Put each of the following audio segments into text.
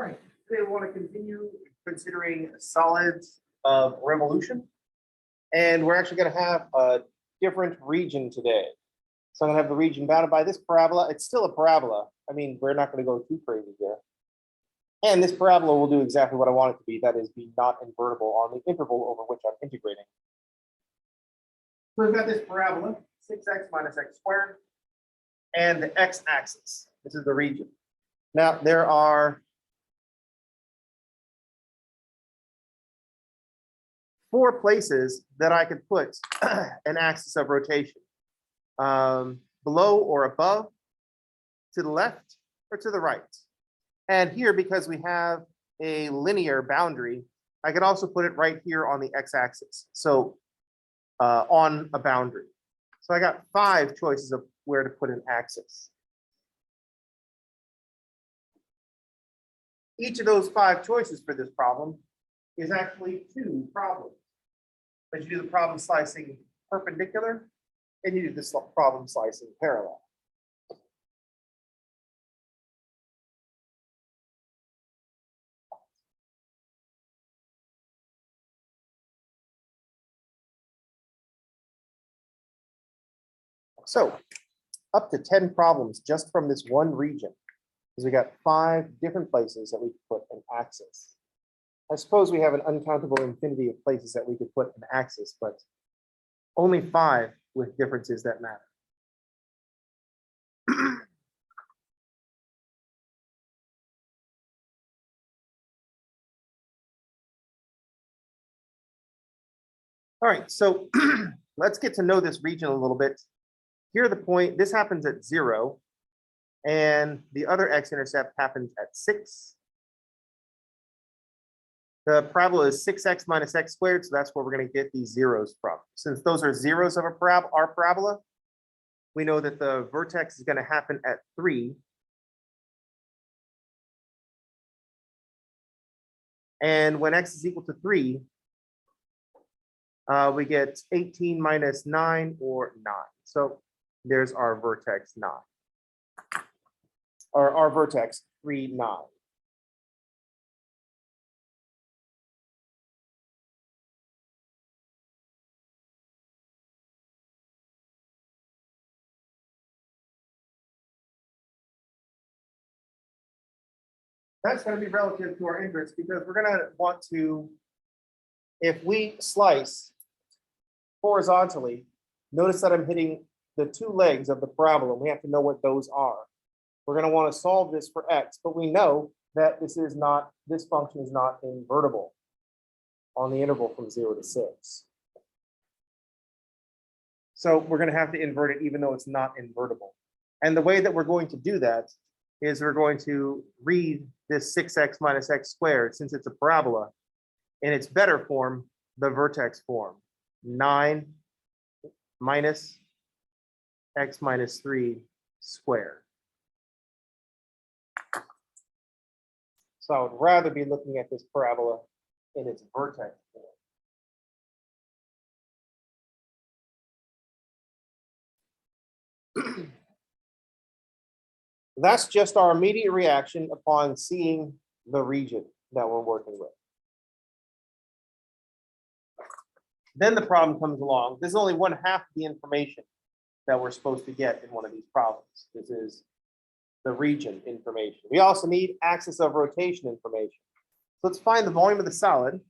All right, today we want to continue considering solids of revolution. And we're actually going to have a different region today. So I'm going to have the region bounded by this parabola. It's still a parabola. I mean, we're not going to go too crazy here. And this parabola will do exactly what I want it to be. That is, be not invertible on the interval over which I'm integrating. So we've got this parabola, 6x minus x squared, and the x-axis. This is the region. Now, there are 4 places that I could put an axis of rotation. Below or above, to the left, or to the right. And here, because we have a linear boundary, I could also put it right here on the x-axis. So on a boundary. So I got 5 choices of where to put an axis. Each of those 5 choices for this problem is actually 2 problems. But you do the problem slicing perpendicular, and you do this problem slicing parallel. So up to 10 problems just from this one region, because we got 5 different places that we could put an axis. I suppose we have an uncountable infinity of places that we could put an axis, but only 5 with differences that matter. All right, so let's get to know this region a little bit. Here the point, this happens at 0, and the other x-intercept happens at 6. The parabola is 6x minus x squared, so that's where we're going to get these zeros from. Since those are zeros of our parabola, we know that the vertex is going to happen at 3. And when x is equal to 3, we get 18 minus 9, or 9. So there's our vertex 9. Or our vertex 3, 9. That's going to be relative to our inverse, because we're going to want to, if we slice horizontally, notice that I'm hitting the 2 legs of the parabola. We have to know what those are. We're going to want to solve this for x, but we know that this function is not invertible on the interval from 0 to 6. So we're going to have to invert it even though it's not invertible. And the way that we're going to do that is we're going to read this 6x minus x squared, since it's a parabola, in its better form, the vertex form, 9 minus x minus 3 squared. So I would rather be looking at this parabola in its vertex form. That's just our immediate reaction upon seeing the region that we're working with. Then the problem comes along. This is only 1/2 of the information that we're supposed to get in one of these problems. This is the region information. We also need axis of rotation information. So let's find the volume of the solid.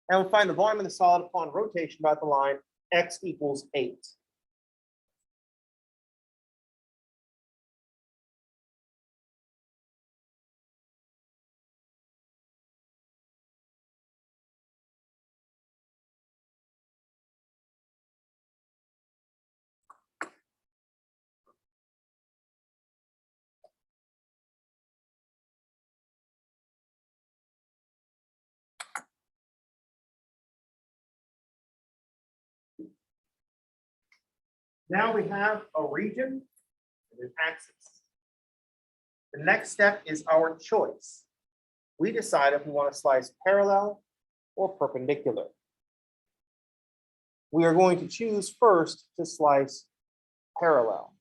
And we'll find the volume of the solid upon rotation about the line x equals 8. Now we have a region and an axis. The next step is our choice. We decide if we want to slice parallel or perpendicular. We are going to choose first to slice parallel.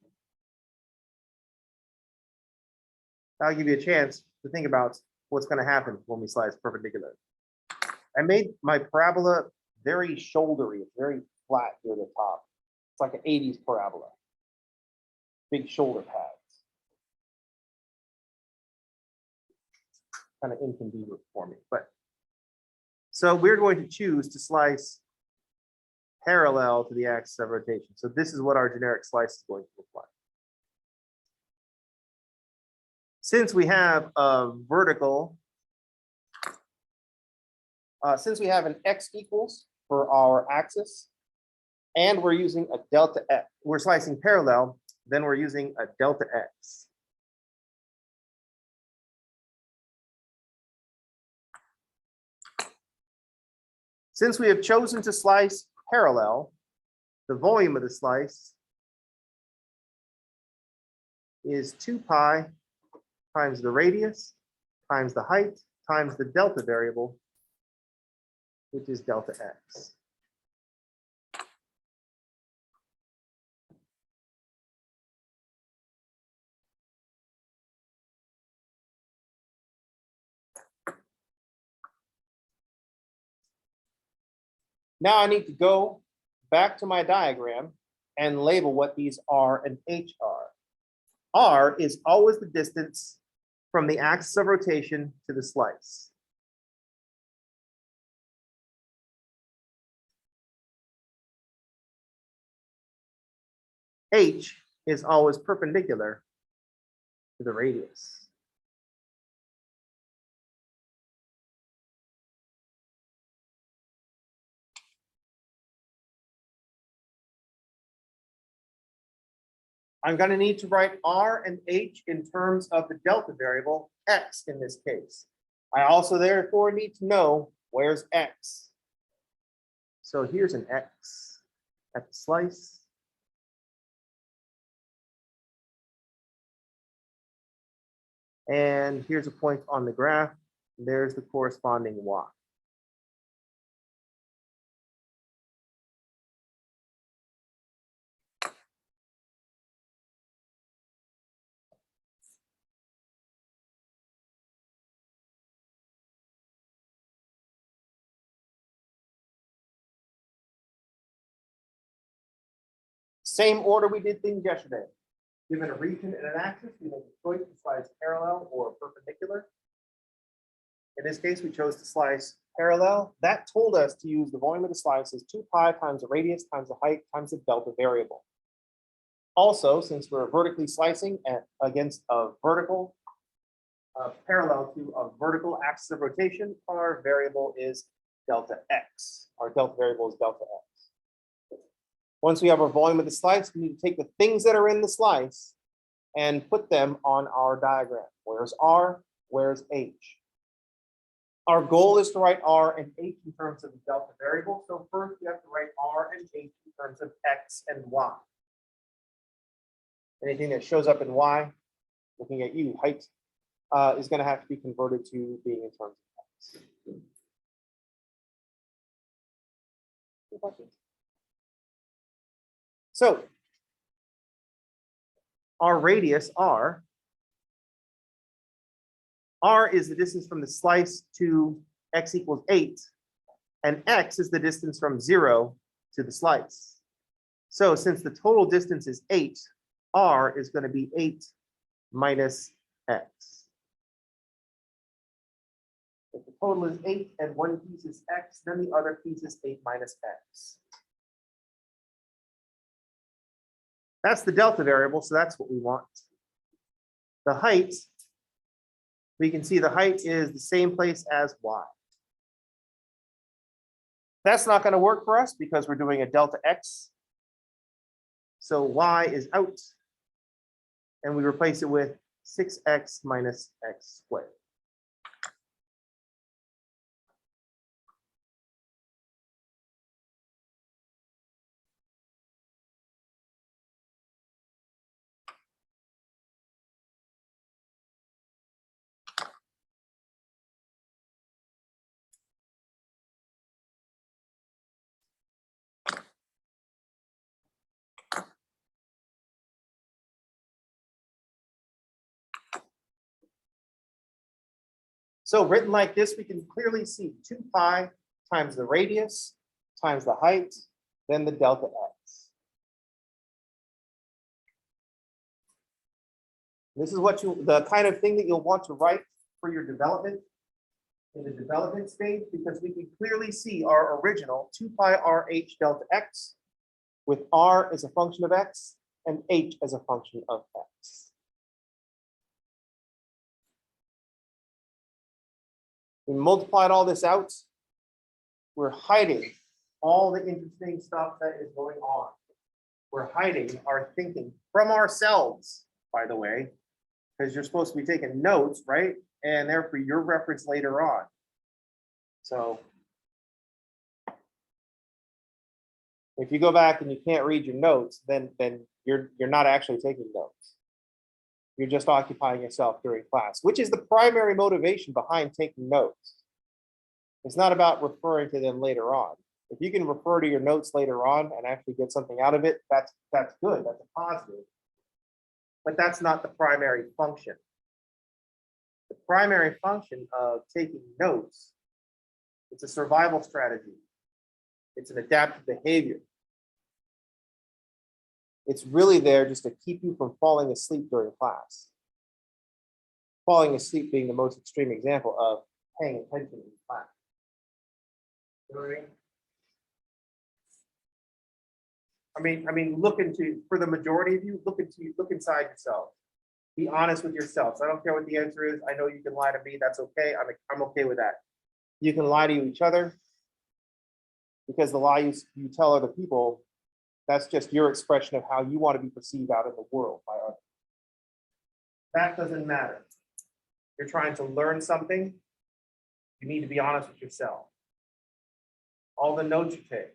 That'll give you a chance to think about what's going to happen when we slice perpendicular. I made my parabola very shouldery. It's very flat here at the top. It's like an 80s parabola. Big shoulder pads. Kind of inconvenient for me, but so we're going to choose to slice parallel to the axis of rotation. So this is what our generic slice is going to look like. Since we have a vertical, since we have an x equals for our axis, and we're using a delta x, we're slicing parallel, then we're using a delta x. Since we have chosen to slice parallel, the volume of the slice is 2 pi times the radius times the height times the delta variable, which is delta x. Now I need to go back to my diagram and label what these R and H are. R is always the distance from the axis of rotation to the slice. H is always perpendicular to the radius. I'm going to need to write R and H in terms of the delta variable, X in this case. I also therefore need to know where's X. So here's an X at the slice. And here's a point on the graph. There's the corresponding Y. Same order we did things yesterday. Given a region and an axis, we make a choice to slice parallel or perpendicular. In this case, we chose to slice parallel. That told us to use the volume of the slice as 2 pi times the radius times the height times the delta variable. Also, since we're vertically slicing against a vertical, parallel to a vertical axis of rotation, our variable is delta x. Our delta variable is delta x. Once we have our volume of the slice, we need to take the things that are in the slice and put them on our diagram. Where's R? Where's H? Our goal is to write R and H in terms of the delta variable. So first we have to write R and H in terms of X and Y. Anything that shows up in Y, looking at you, height, is going to have to be converted to being in terms of X. So our radius R is the distance from the slice to X equals 8, and X is the distance from 0 to the slice. So since the total distance is 8, R is going to be 8 minus X. If the total is 8 and one piece is X, then the other piece is 8 minus X. That's the delta variable, so that's what we want. The height, we can see the height is the same place as Y. That's not going to work for us because we're doing a delta X. So Y is out, and we replace it with 6X minus X squared. So written like this, we can clearly see 2 pi times the radius times the height, then the delta x. This is what the kind of thing that you'll want to write for your development in the development stage, because we can clearly see our original 2 pi RH delta x with r as a function of x and h as a function of x. We multiplied all this out. We're hiding all the interesting stuff that is going on. We're hiding our thinking from ourselves, by the way, because you're supposed to be taking notes, right? And they're for your reference later on. So if you go back and you can't read your notes, then you're not actually taking notes. You're just occupying yourself during class, which is the primary motivation behind taking notes. It's not about referring to them later on. If you can refer to your notes later on and actually get something out of it, that's good. That's a positive. But that's not the primary function. The primary function of taking notes, it's a survival strategy. It's an adaptive behavior. It's really there just to keep you from falling asleep during class. Falling asleep being the most extreme example of paying attention in class. You know what I mean, look into, for the majority of you, look inside yourself. Be honest with yourselves. I don't care what the answer is. I know you can lie to me. That's okay. I'm okay with that. You can lie to each other, because the lie you tell other people, that's just your expression of how you want to be perceived out in the world by others. That doesn't matter. You're trying to learn something. You need to be honest with yourself. All the notes you take,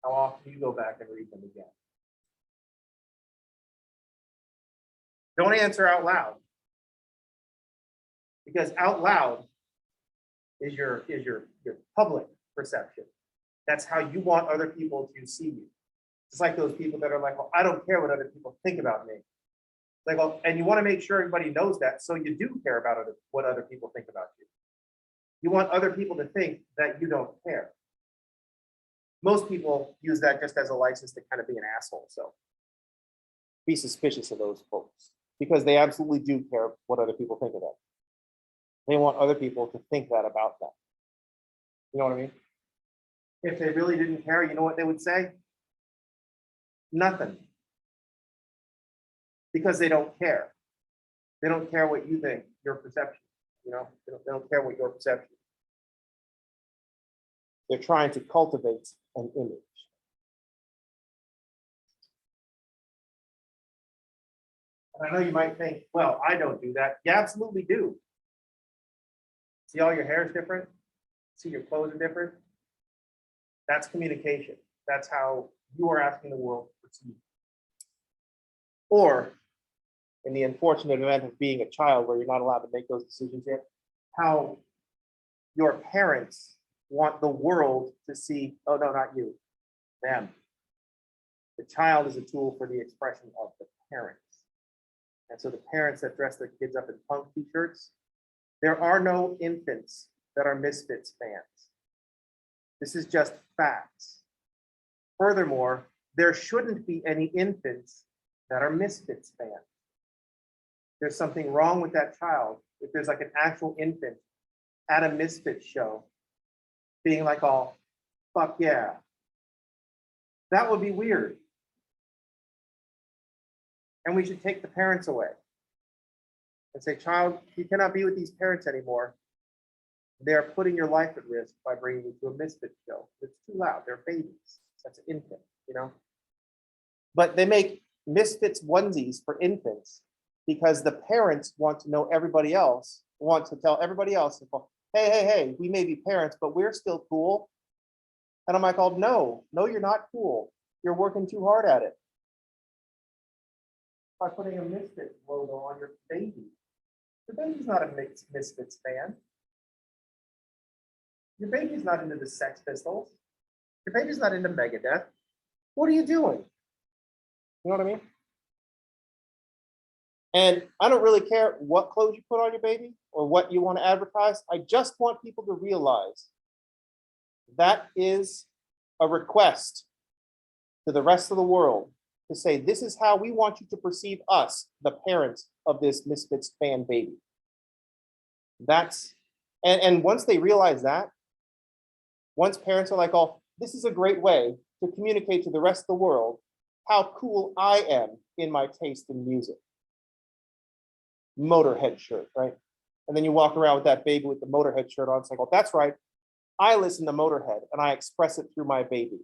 how often you go back and read them again. Don't answer out loud, because out loud is your public perception. That's how you want other people to see you. It's like those people that are like, well, I don't care what other people think about me. Like, well, and you want to make sure everybody knows that, so you do care about what other people think about you. You want other people to think that you don't care. Most people use that just as a license to kind of be an asshole. So be suspicious of those folks, because they absolutely do care what other people think of them. They want other people to think that about them. You know what I mean? If they really didn't care, you know what they would say? Nothing. Because they don't care. They don't care what you think, your perception. You know, they don't care what your perception is. They're trying to cultivate an image. And I know you might think, well, I don't do that. You absolutely do. See, all your hair is different. See, your clothes are different. That's communication. That's how you are asking the world to perceive. Or, in the unfortunate event of being a child where you're not allowed to make those decisions yet, how your parents want the world to see, oh, no, not you, them. The child is a tool for the expression of the parents. And so the parents that dress their kids up in punk t-shirts, there are no infants that are Misfits fans. This is just facts. Furthermore, there shouldn't be any infants that are Misfits fans. There's something wrong with that child if there's like an actual infant at a Misfits show being like, oh, fuck yeah. That would be weird. And we should take the parents away and say, child, you cannot be with these parents anymore. They're putting your life at risk by bringing you to a Misfits show. It's too loud. They're babies. That's an infant, you know? But they make Misfits onesies for infants because the parents want to know everybody else, want to tell everybody else, hey, we may be parents, but we're still cool. And I'm like, oh, no, you're not cool. You're working too hard at it. By putting a Misfits logo on your baby. Your baby's not a Misfits fan. Your baby's not into the Sex Pistols. Your baby's not into Megadeth. What are you doing? You know what I mean? And I don't really care what clothes you put on your baby or what you want to advertise. I just want people to realize that is a request to the rest of the world to say, this is how we want you to perceive us, the parents of this Misfits fan baby. That's, and once they realize that, once parents are like, oh, this is a great way to communicate to the rest of the world how cool I am in my taste in music. Motorhead shirt, right? And then you walk around with that baby with the Motorhead shirt on. It's like, well, that's right. I listen to Motorhead and I express it through my baby.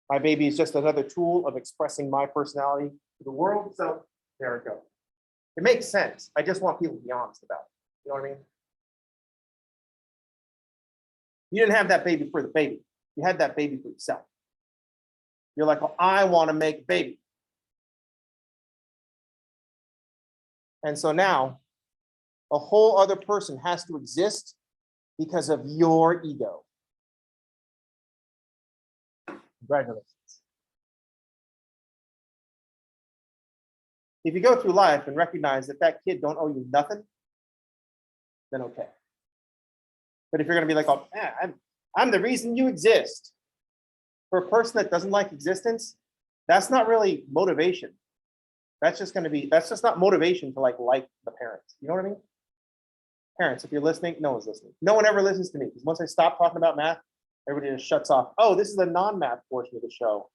My baby is just another tool of expressing my personality to the world. So there it goes. It makes sense. I just want people to be honest about it. You know what I mean? You didn't have that baby for the baby. You had that baby for yourself. You're like, well, I want to make baby. And so now a whole other person has to exist because of your ego. Congratulations. If you go through life and recognize that that kid don't owe you nothing, then okay. But if you're going to be like, oh, I'm the reason you exist. For a person that doesn't like existence, that's not really motivation. That's just not motivation to like the parents. You know what I mean? Parents, if you're listening, no one's listening. No one ever listens to me because once I stop talking about math, everybody just shuts off. Oh, this is the non-math portion of the show.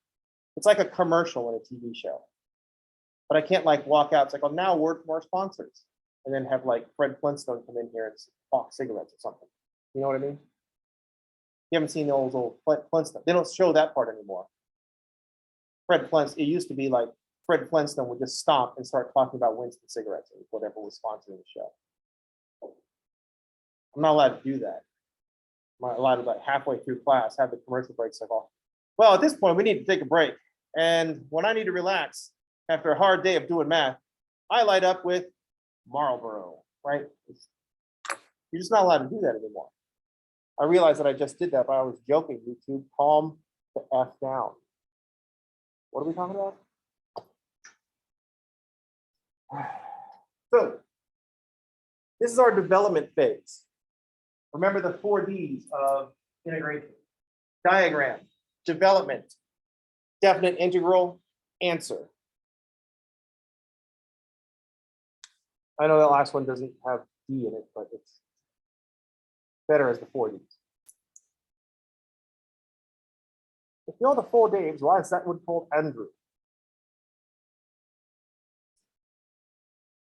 It's like a commercial in a TV show. But I can't like walk out. It's like, oh, now word from our sponsors. And then have like Fred Flintstone come in here and talk cigarettes or something. You know what I mean? You haven't seen the old Flintstone. They don't show that part anymore. Fred Flintstone, it used to be like Fred Flintstone would just stop and start talking about Winston cigarettes or whatever was sponsoring the show. I'm not allowed to do that. I'm not allowed to like halfway through class have the commercial breaks like, oh, well, at this point we need to take a break. And when I need to relax after a hard day of doing math, I light up with Marlboro, right? You're just not allowed to do that anymore. I realized that I just did that, but I was joking. YouTube, calm the F down. What are we talking about? So this is our development phase. Remember the 4 Ds of integration. Diagram, development, definite integral, answer. I know that last one doesn't have D in it, but it's better as the 4 Ds. If you know the 4 Ds, why is that one called Andrew?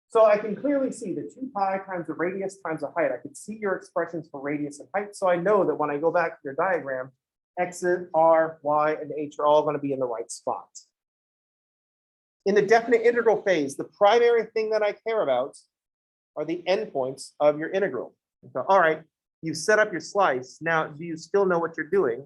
So I can clearly see the 2 pi times the radius times the height. I can see your expressions for radius and height. So I know that when I go back to your diagram, X, R, Y, and H are all going to be in the right spot. In the definite integral phase, the primary thing that I care about are the endpoints of your integral. So, all right, you set up your slice. Now, do you still know what you're doing?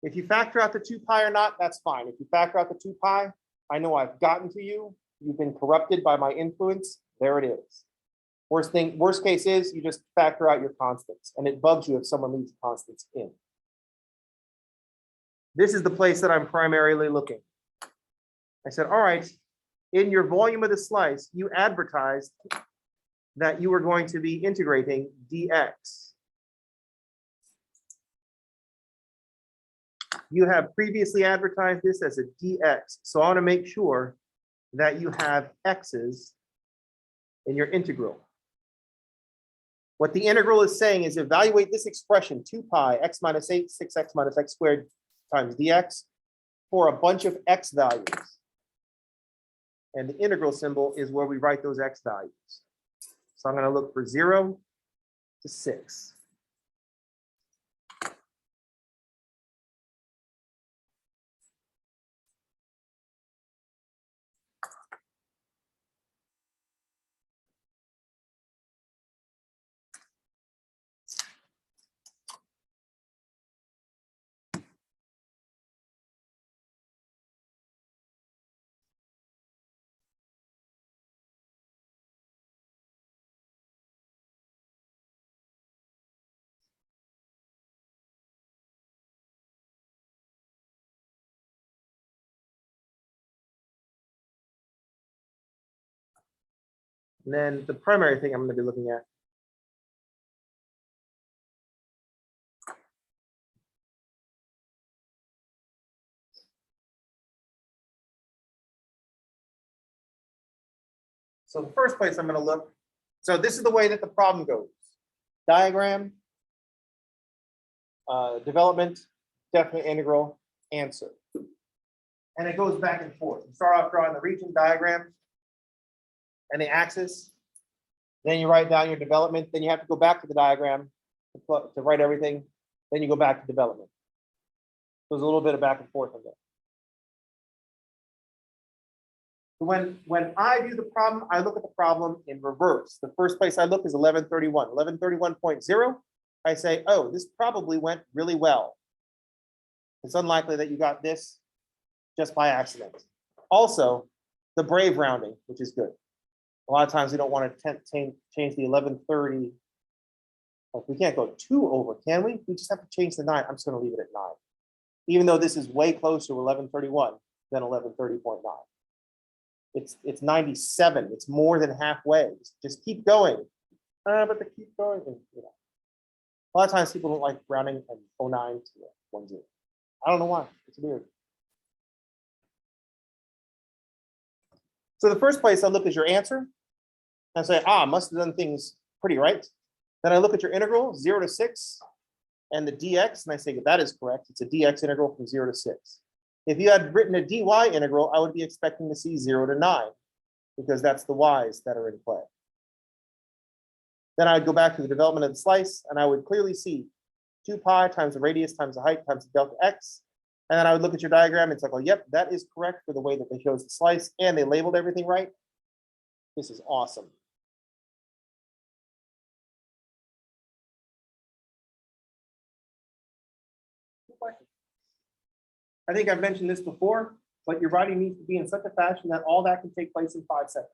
If you factor out the 2 pi or not, that's fine. If you factor out the 2 pi, I know I've gotten to you. You've been corrupted by my influence. There it is. Worst case is you just factor out your constants, and it bugs you if someone leaves constants in. This is the place that I'm primarily looking. I said, all right, in your volume of the slice, you advertised that you were going to be integrating dx. You have previously advertised this as a dx. So I want to make sure that you have x's in your integral. What the integral is saying is evaluate this expression, 2 pi x minus 8, 6x minus x squared times dx for a bunch of x values. And the integral symbol is where we write those x values. So I'm going to look for 0 to 6. And then the primary thing I'm going to be looking at. So the first place I'm going to look, so this is the way that the problem goes. Diagram, development, definite integral, answer. And it goes back and forth. You start off drawing the region diagram and the axis. Then you write down your development. Then you have to go back to the diagram to write everything. Then you go back to development. So there's a little bit of back and forth in there. When I view the problem, I look at the problem in reverse. The first place I look is 1131. 1131.0. I say, oh, this probably went really well. It's unlikely that you got this just by accident. Also, the brave rounding, which is good. A lot of times we don't want to change the 1130. We can't go 2 over, can we? We just have to change the 9. I'm just going to leave it at 9. Even though this is way closer to 1131 than 1130.9. It's 97. It's more than halfway. Just keep going. But they keep going. And, you know, a lot of times people don't like rounding from 09 to 10. I don't know why. It's weird. So the first place I look is your answer. I say, must have done things pretty right. Then I look at your integral, 0 to 6, and the dx, and I say that is correct. It's a dx integral from 0 to 6. If you had written a dy integral, I would be expecting to see 0 to 9, because that's the y's that are in play. Then I'd go back to the development of the slice, and I would clearly see 2 pi times the radius times the height times the delta x. And then I would look at your diagram and it's like, oh, yep, that is correct for the way that they chose the slice, and they labeled everything right. This is awesome. I think I've mentioned this before, but your writing needs to be in such a fashion that all that can take place in 5 seconds.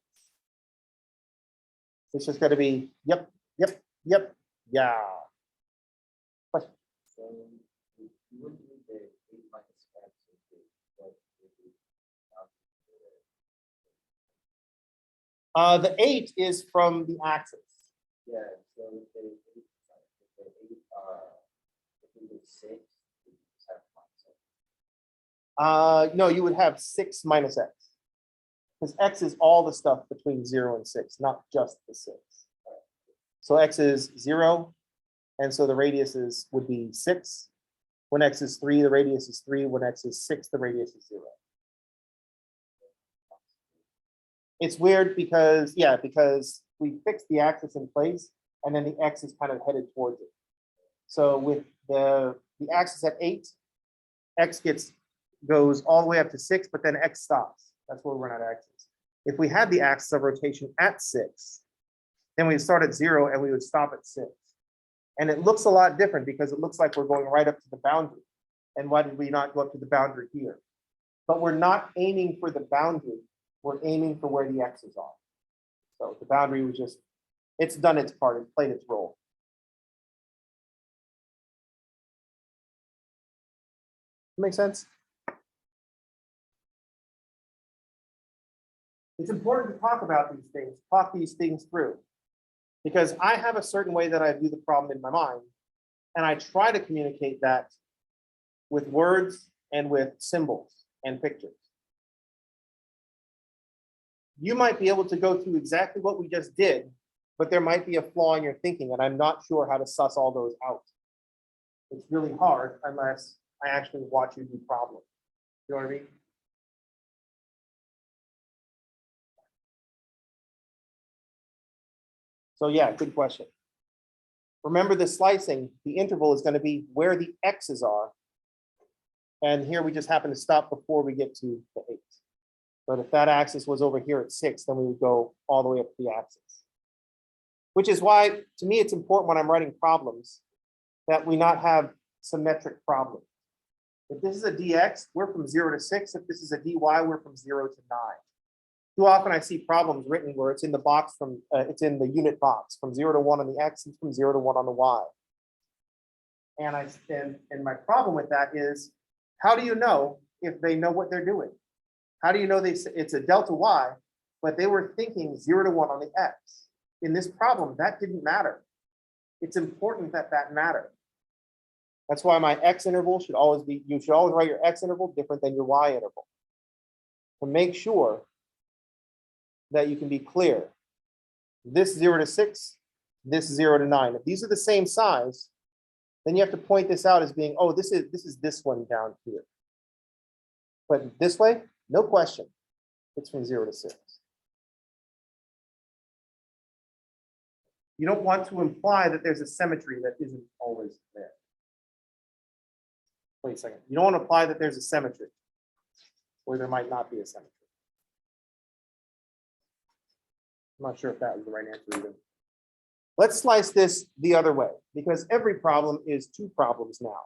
It's just got to be, yep, yep, yep, yeah. Question. So you wouldn't need the 8 minus x. The 8 is from the axis. Yeah, so if the 6. No, you would have 6 minus x. Because x is all the stuff between 0 and 6, not just the 6. So x is 0, and so the radius would be 6. When x is 3, the radius is 3. When x is 6, the radius is 0. It's weird because, because we fixed the axis in place, and then the x is kind of headed towards it. So with the axis at 8, x goes all the way up to 6, but then x stops. That's where we're at axis. If we had the axis of rotation at 6, then we'd start at 0 and we would stop at 6. And it looks a lot different because it looks like we're going right up to the boundary. And why did we not go up to the boundary here? But we're not aiming for the boundary. We're aiming for where the x's are. So the boundary was just, it's done its part, it's played its role. Make sense? It's important to talk about these things, talk these things through, because I have a certain way that I view the problem in my mind, and I try to communicate that with words and with symbols and pictures. You might be able to go through exactly what we just did, but there might be a flaw in your thinking, and I'm not sure how to suss all those out. It's really hard unless I actually watch you do problems. You know what I mean? So yeah, good question. Remember the slicing, the interval is going to be where the x's are. And here we just happen to stop before we get to the 8. But if that axis was over here at 6, then we would go all the way up to the axis. Which is why, to me, it's important when I'm writing problems that we not have symmetric problems. If this is a dx, we're from 0 to 6. If this is a dy, we're from 0 to 9. Too often I see problems written where it's in the box from, it's in the unit box from 0 to 1 on the x and from 0 to 1 on the y. And my problem with that is, how do you know if they know what they're doing? How do you know it's a delta y but they were thinking 0 to 1 on the x. In this problem, that didn't matter. It's important that that matter. That's why my x interval should always be, you should always write your x interval different than your y interval. To make sure that you can be clear. This 0 to 6, this 0 to 9. If these are the same size, then you have to point this out as being, oh, this is this one down here. But this way, no question, it's from 0 to 6. You don't want to imply that there's a symmetry that isn't always there. Wait a second. You don't want to imply that there's a symmetry where there might not be a symmetry. I'm not sure if that was the right answer either. Let's slice this the other way, because every problem is 2 problems now.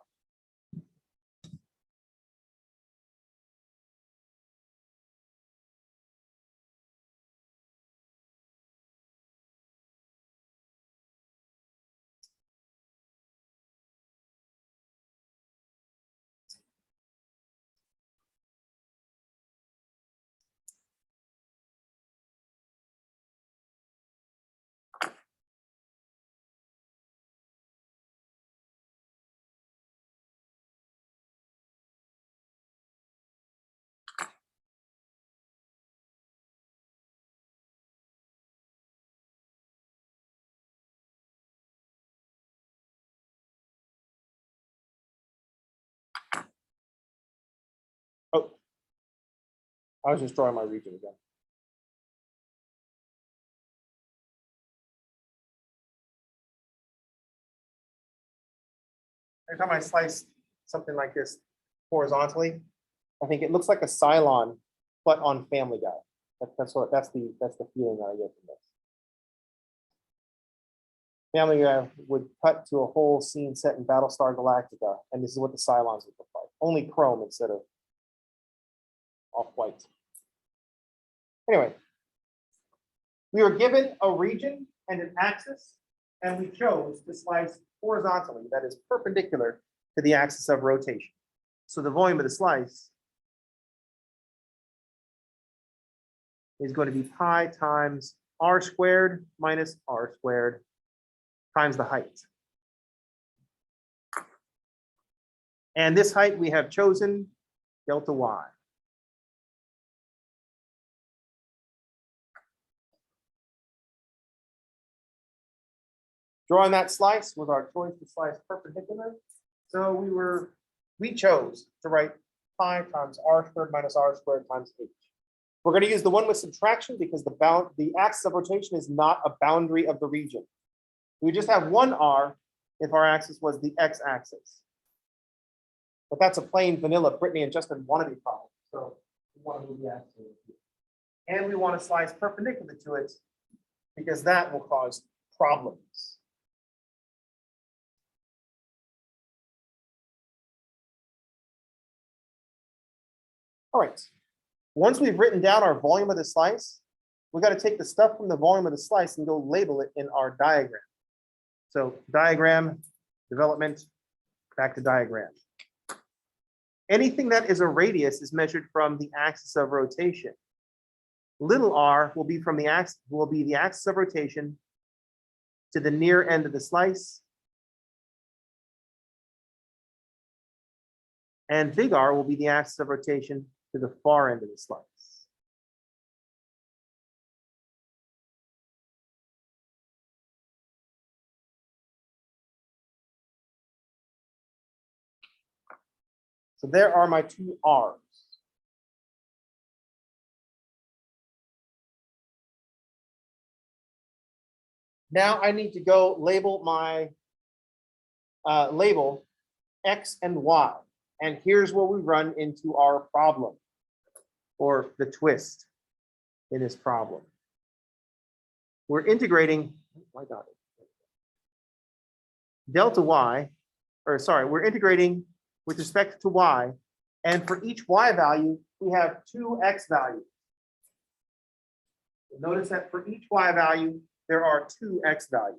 Oh, I was just drawing my region again. Every time I slice something like this horizontally, I think it looks like a Cylon, but on Family Guy. That's the feeling that I get from this. Family Guy would cut to a whole scene set in Battlestar Galactica, and this is what the Cylons would look like. Only chrome instead of off-white. Anyway, we were given a region and an axis, and we chose to slice horizontally, that is perpendicular to the axis of rotation. So the volume of the slice is going to be pi times r squared minus r squared times the height. And this height we have chosen delta y. Drawing that slice was our choice to slice perpendicular. So we chose to write pi times r squared minus r squared times h. We're going to use the one with subtraction because the axis of rotation is not a boundary of the region. We just have one r if our axis was the x-axis. But that's a plain vanilla Brittany and Justin wannabe problem. So we want to move the axis over here. And we want to slice perpendicular to it because that will cause problems. All right. Once we've written down our volume of the slice, we got to take the stuff from the volume of the slice and go label it in our diagram. So diagram, development, back to diagram. Anything that is a radius is measured from the axis of rotation. Little r will be the axis of rotation to the near end of the slice. And big R will be the axis of rotation to the far end of the slice. So there are my 2 R's. Now I need to go label my label X and Y. And here's where we run into our problem or the twist in this problem. We're integrating, my God, delta Y, or sorry, we're integrating with respect to Y. And for each Y value, we have 2 X values. Notice that for each Y value, there are 2 X values.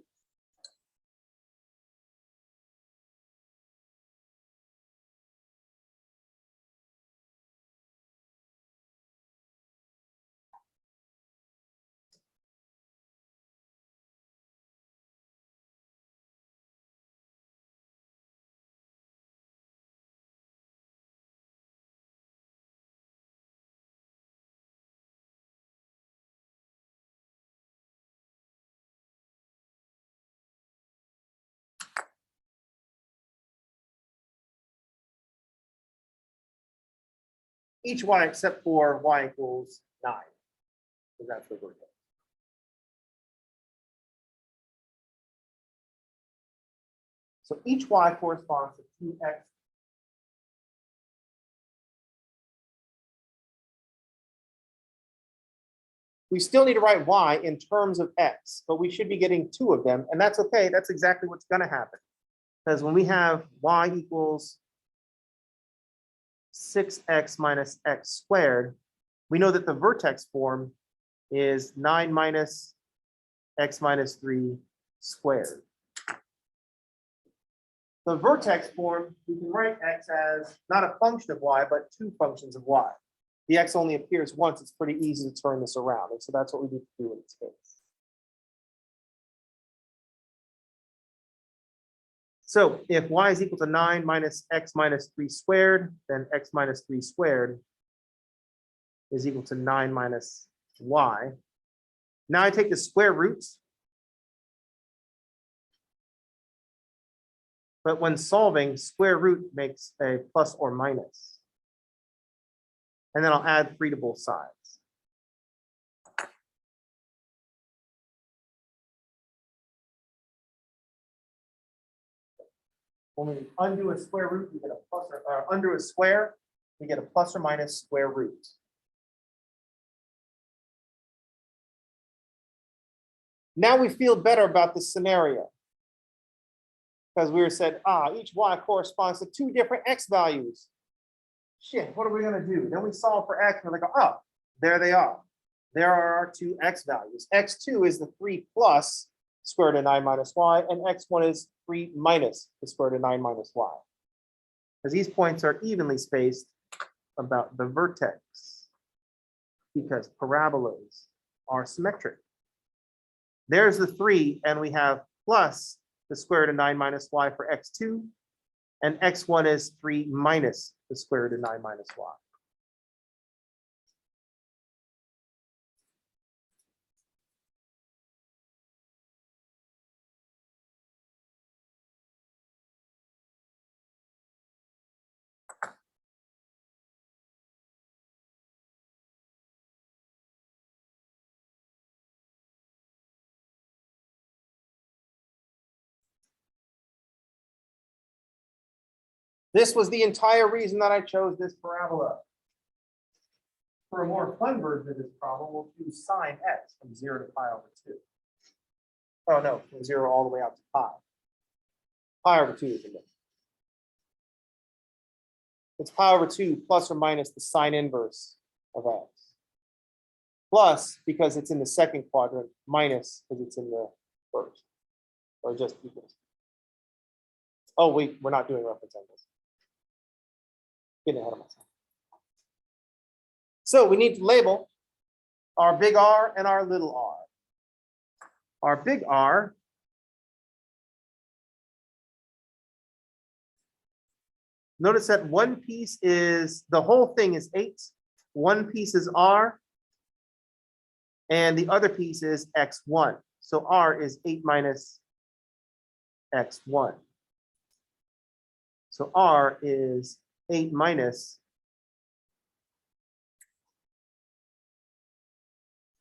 each y except for y equals 9, because that's the vertex. So each y corresponds to 2x. We still need to write y in terms of x, but we should be getting 2 of them, and that's okay. That's exactly what's going to happen. Because when we have y equals 6x minus x squared, we know that the vertex form is 9 minus x minus 3 squared. The vertex form, we can write x as not a function of y, but 2 functions of y. The x only appears once. It's pretty easy to turn this around. And so that's what we need to do in this case. So if y is equal to 9 minus x minus 3 squared, then x minus 3 squared is equal to 9 minus y. Now I take the square roots. But when solving, square root makes a plus or minus. And then I'll add 3 to both sides. When we undo a square root, we get a plus, or undo a square, we get a plus or minus square root. Now we feel better about this scenario. Because we were said, each y corresponds to 2 different x values. Shit, what are we going to do? Then we solve for x, and we're like, oh, there they are. There are our 2 x values. X2 is the 3 plus square root of 9 minus y, and x1 is 3 minus the square root of 9 minus y. Because these points are evenly spaced about the vertex, because parabolas are symmetric. There's the 3, and we have plus the square root of 9 minus y for x2, and x1 is 3 minus the square root of 9 minus y. This was the entire reason that I chose this parabola. For a more fun version of this problem, we'll choose sine x from 0 to pi over 2. Oh no, from 0 all the way out to pi. Pi over 2 is a limit. It's pi over 2 plus or minus the sine inverse of x. Plus, because it's in the second quadrant, minus because it's in the first. Or just equals. Oh wait, we're not doing reference angles. Getting ahead of myself. So we need to label our big R and our little r. Our big R notice that one piece is, the whole thing is 8. One piece is R, and the other piece is x1. So R is 8 minus x1. So R is 8 minus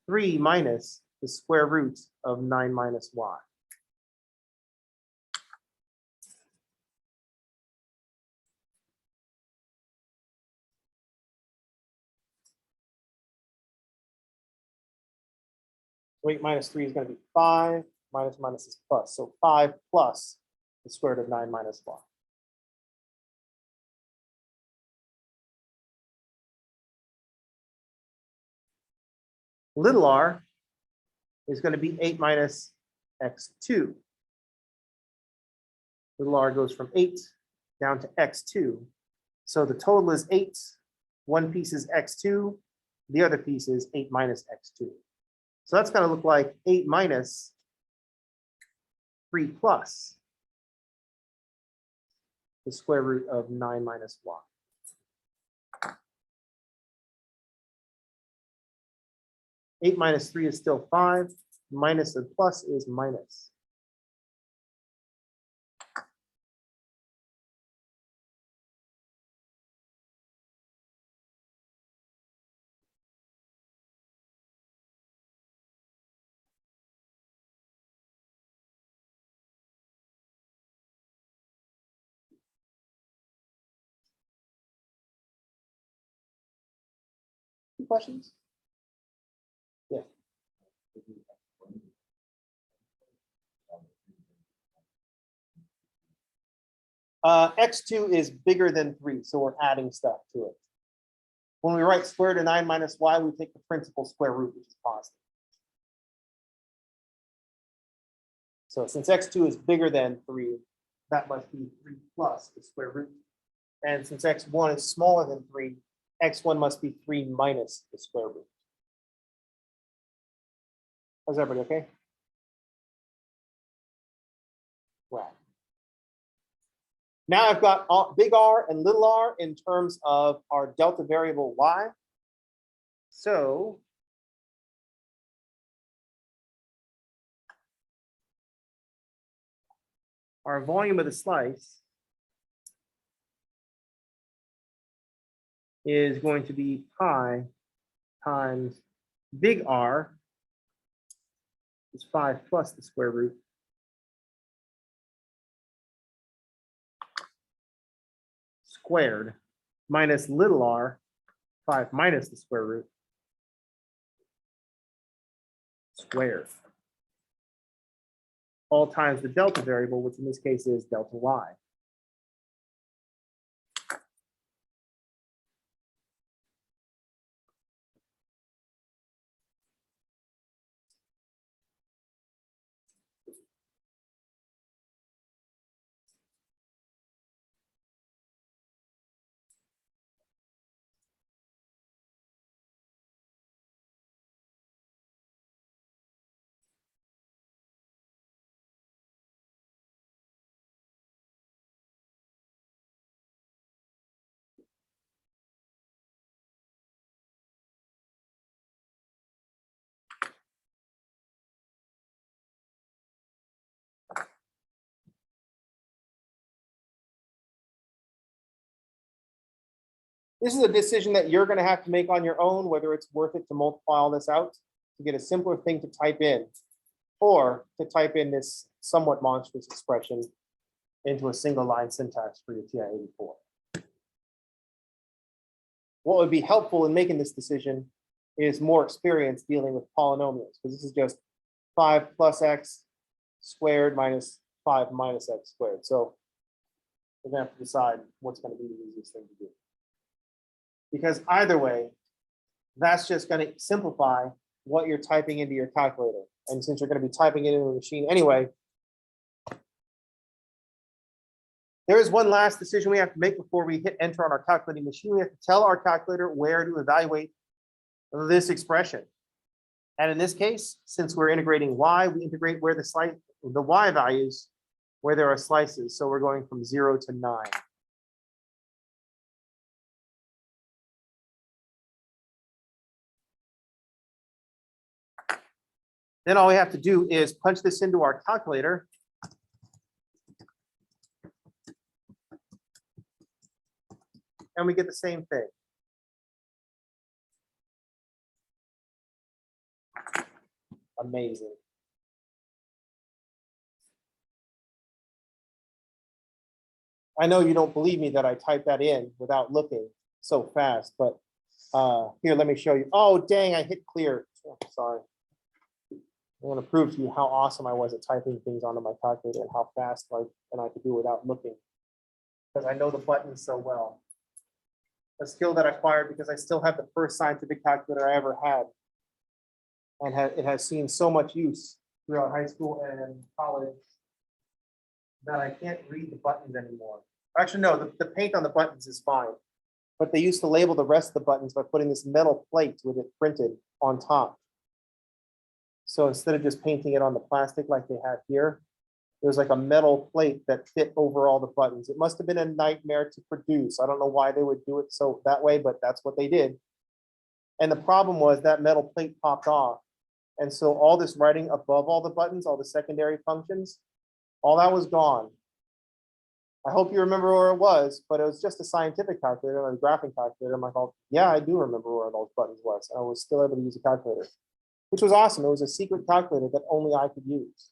3 minus the square root of 9 minus y. So 8 minus 3 is going to be 5, minus minus is plus. So 5 plus the square root of 9 minus y. Little r is going to be 8 minus x2. Little r goes from 8 down to x2. So the total is 8. One piece is x2. The other piece is 8 minus x2. So that's going to look like 8 minus 3 plus the square root of 9 minus y. Eight minus 3 is still 5. Minus and plus is minus. Any questions? Yeah. X2 is bigger than 3, so we're adding stuff to it. When we write square root of 9 minus y, we take the principal square root, which is positive. So since x2 is bigger than 3, that must be 3 plus the square root. And since x1 is smaller than 3, x1 must be 3 minus the square root. Is everybody okay? Right. Now I've got big R and little r in terms of our delta variable y. So our volume of the slice is going to be pi times big R is 5 plus the square root squared minus little r, 5 minus the square root squared. All times the delta variable, which in this case is delta y. This is a decision that you're going to have to make on your own, whether it's worth it to multiply all this out to get a simpler thing to type in, or to type in this somewhat monstrous expression into a single line syntax for your TI-84. What would be helpful in making this decision is more experience dealing with polynomials, because this is just 5 plus x squared minus 5 minus x squared. So we're going to have to decide what's going to be the easiest thing to do. Because either way, that's just going to simplify what you're typing into your calculator. And since you're going to be typing it into a machine anyway, there is one last decision we have to make before we hit enter on our calculating machine. We have to tell our calculator where to evaluate this expression. And in this case, since we're integrating y, we integrate where the y values, where there are slices. So we're going from 0 to 9. Then all we have to do is punch this into our calculator. And we get the same thing. Amazing. I know you don't believe me that I typed that in without looking so fast, but here, let me show you. Oh, dang, I hit clear. Oh, sorry. I want to prove to you how awesome I was at typing things onto my calculator and how fast I could do it without looking, because I know the buttons so well. A skill that I acquired because I still have the first scientific calculator I ever had, and it has seen so much use throughout high school and college that I can't read the buttons anymore. Actually, no, the paint on the buttons is fine, but they used to label the rest of the buttons by putting this metal plate with it printed on top. So instead of just painting it on the plastic like they have here, there's like a metal plate that fit over all the buttons. It must have been a nightmare to produce. I don't know why they would do it so that way, but that's what they did. And the problem was that metal plate popped off. And so all this writing above all the buttons, all the secondary functions, all that was gone. I hope you remember where it was, but it was just a scientific calculator and a graphing calculator. I'm like, oh, yeah, I do remember where those buttons was. I was still able to use a calculator, which was awesome. It was a secret calculator that only I could use.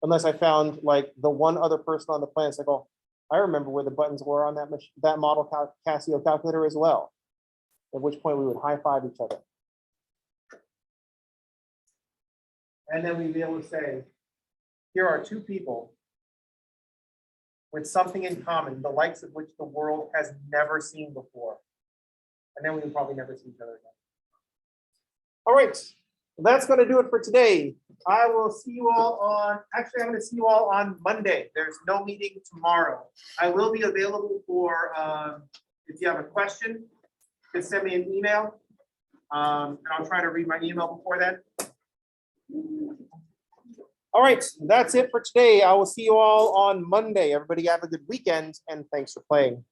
Unless I found like the one other person on the planet, it's like, oh, I remember where the buttons were on that model Casio calculator as well. at which point we would high five each other. And then we'd be able to say, here are two people with something in common, the likes of which the world has never seen before. And then we would probably never see each other again. All right, that's going to do it for today. I will see you all on, actually, I'm going to see you all on Monday. There's no meeting tomorrow. I will be available for, if you have a question, just send me an email. And I'll try to read my email before then. All right, that's it for today. I will see you all on Monday. Everybody have a good weekend, and thanks for playing.